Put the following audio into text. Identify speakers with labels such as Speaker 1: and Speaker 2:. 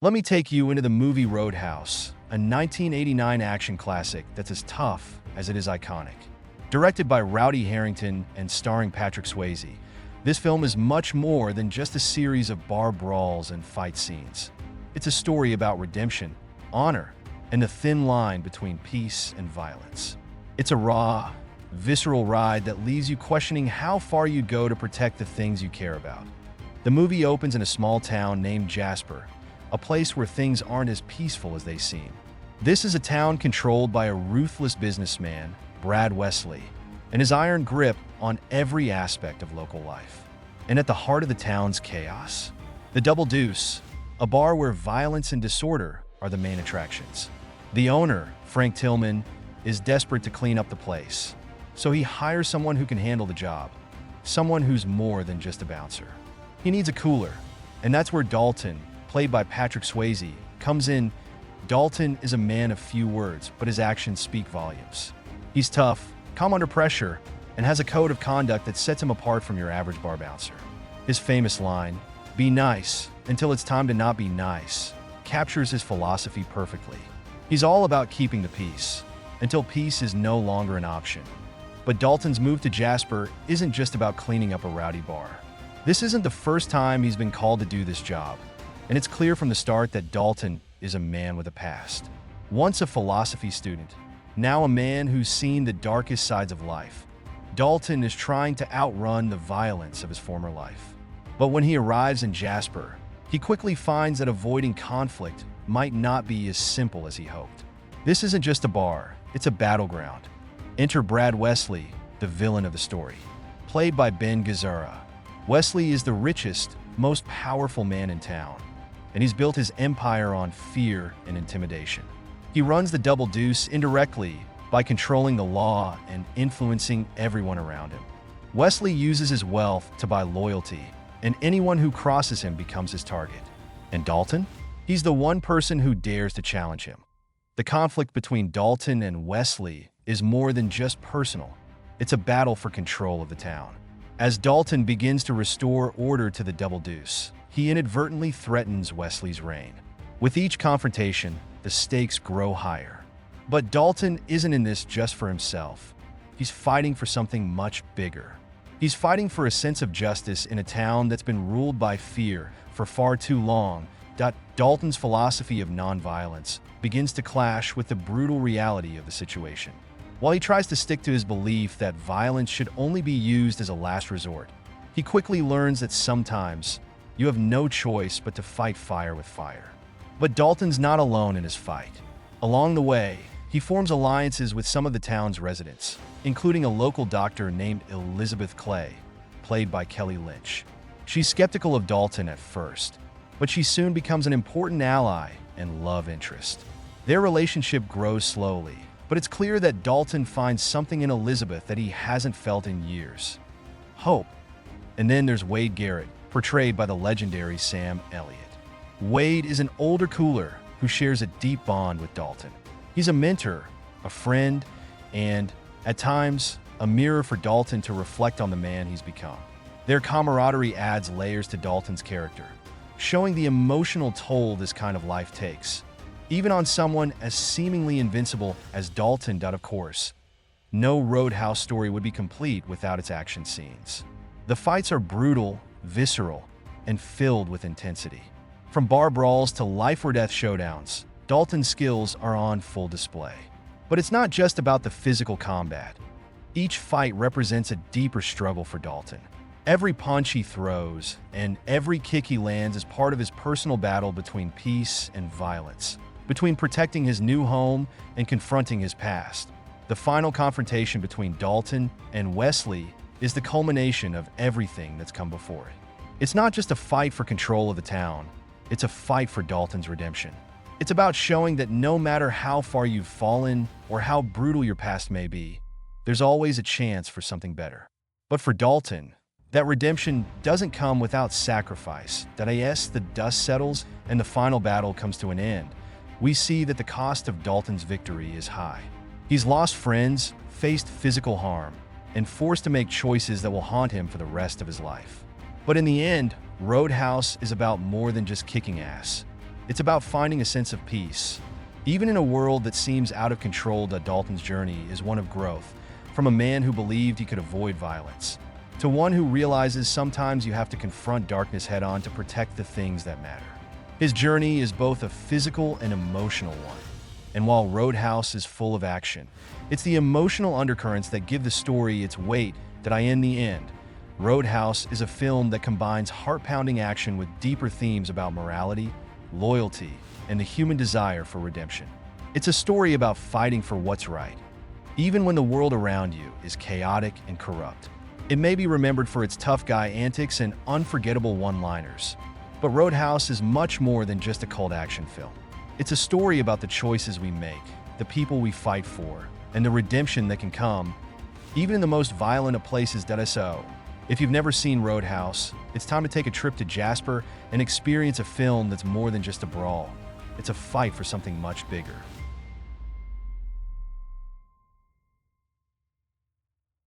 Speaker 1: Let me take you into the movie Roadhouse, a 1989 action classic that's as tough as it is iconic. Directed by Rowdy Harrington and starring Patrick Swayze, this film is much more than just a series of bar brawls and fight scenes. It's a story about redemption, honor, and the thin line between peace and violence. It's a raw, visceral ride that leaves you questioning how far you'd go to protect the things you care about. The movie opens in a small town named Jasper, a place where things aren't as peaceful as they seem. This is a town controlled by a ruthless businessman, Brad Wesley, and his iron grip on every aspect of local life. And at the heart of the town's chaos, the Double Deuce, a bar where violence and disorder are the main attractions. The owner, Frank Tillman, is desperate to clean up the place, so he hires someone who can handle the job, someone who's more than just a bouncer. He needs a cooler, and that's where Dalton, played by Patrick Swayze, comes in. Dalton is a man of few words, but his actions speak volumes. He's tough, calm under pressure, and has a code of conduct that sets him apart from your average bar bouncer. His famous line, "Be nice until it's time to not be nice," captures his philosophy perfectly. He's all about keeping the peace, until peace is no longer an option. But Dalton's move to Jasper isn't just about cleaning up a rowdy bar. This isn't the first time he's been called to do this job, and it's clear from the start that Dalton is a man with a past. Once a philosophy student, now a man who's seen the darkest sides of life, Dalton is trying to outrun the violence of his former life. But when he arrives in Jasper, he quickly finds that avoiding conflict might not be as simple as he hoped. This isn't just a bar, it's a battleground. Enter Brad Wesley, the villain of the story. Played by Ben Gazzara, Wesley is the richest, most powerful man in town, and he's built his empire on fear and intimidation. He runs the Double Deuce indirectly by controlling the law and influencing everyone around him. Wesley uses his wealth to buy loyalty, and anyone who crosses him becomes his target. And Dalton? He's the one person who dares to challenge him. The conflict between Dalton and Wesley is more than just personal. It's a battle for control of the town. As Dalton begins to restore order to the Double Deuce, he inadvertently threatens Wesley's reign. With each confrontation, the stakes grow higher. But Dalton isn't in this just for himself. He's fighting for something much bigger. He's fighting for a sense of justice in a town that's been ruled by fear for far too long. Dalton's philosophy of nonviolence begins to clash with the brutal reality of the situation. While he tries to stick to his belief that violence should only be used as a last resort, he quickly learns that sometimes you have no choice but to fight fire with fire. But Dalton's not alone in his fight. Along the way, he forms alliances with some of the town's residents, including a local doctor named Elizabeth Clay, played by Kelly Lynch. She's skeptical of Dalton at first, but she soon becomes an important ally and love interest. Their relationship grows slowly, but it's clear that Dalton finds something in Elizabeth that he hasn't felt in years: hope. And then there's Wade Garrett, portrayed by the legendary Sam Elliott. Wade is an older cooler who shares a deep bond with Dalton. He's a mentor, a friend, and, at times, a mirror for Dalton to reflect on the man he's become. Their camaraderie adds layers to Dalton's character, showing the emotional toll this kind of life takes, even on someone as seemingly invincible as Dalton. Of course, no Roadhouse story would be complete without its action scenes. The fights are brutal, visceral, and filled with intensity. From bar brawls to life-or-death showdowns, Dalton's skills are on full display. But it's not just about the physical combat. Each fight represents a deeper struggle for Dalton. Every punch he throws and every kick he lands is part of his personal battle between peace and violence, between protecting his new home and confronting his past. The final confrontation between Dalton and Wesley is the culmination of everything that's come before it. It's not just a fight for control of the town, it's a fight for Dalton's redemption. It's about showing that no matter how far you've fallen or how brutal your past may be, there's always a chance for something better. But for Dalton, that redemption doesn't come without sacrifice. As the dust settles and the final battle comes to an end, we see that the cost of Dalton's victory is high. He's lost friends, faced physical harm, and forced to make choices that will haunt him for the rest of his life. But in the end, Roadhouse is about more than just kicking ass. It's about finding a sense of peace. Even in a world that seems out of control, Dalton's journey is one of growth, from a man who believed he could avoid violence, to one who realizes sometimes you have to confront darkness head-on to protect the things that matter. His journey is both a physical and emotional one. And while Roadhouse is full of action, it's the emotional undercurrents that give the story its weight that in the end. Roadhouse is a film that combines heart-pounding action with deeper themes about morality, loyalty, and the human desire for redemption. It's a story about fighting for what's right, even when the world around you is chaotic and corrupt. It may be remembered for its tough guy antics and unforgettable one-liners, but Roadhouse is much more than just a cult action film. It's a story about the choices we make, the people we fight for, and the redemption that can come, even in the most violent of places. So, if you've never seen Roadhouse, it's time to take a trip to Jasper and experience a film that's more than just a brawl. It's a fight for something much bigger.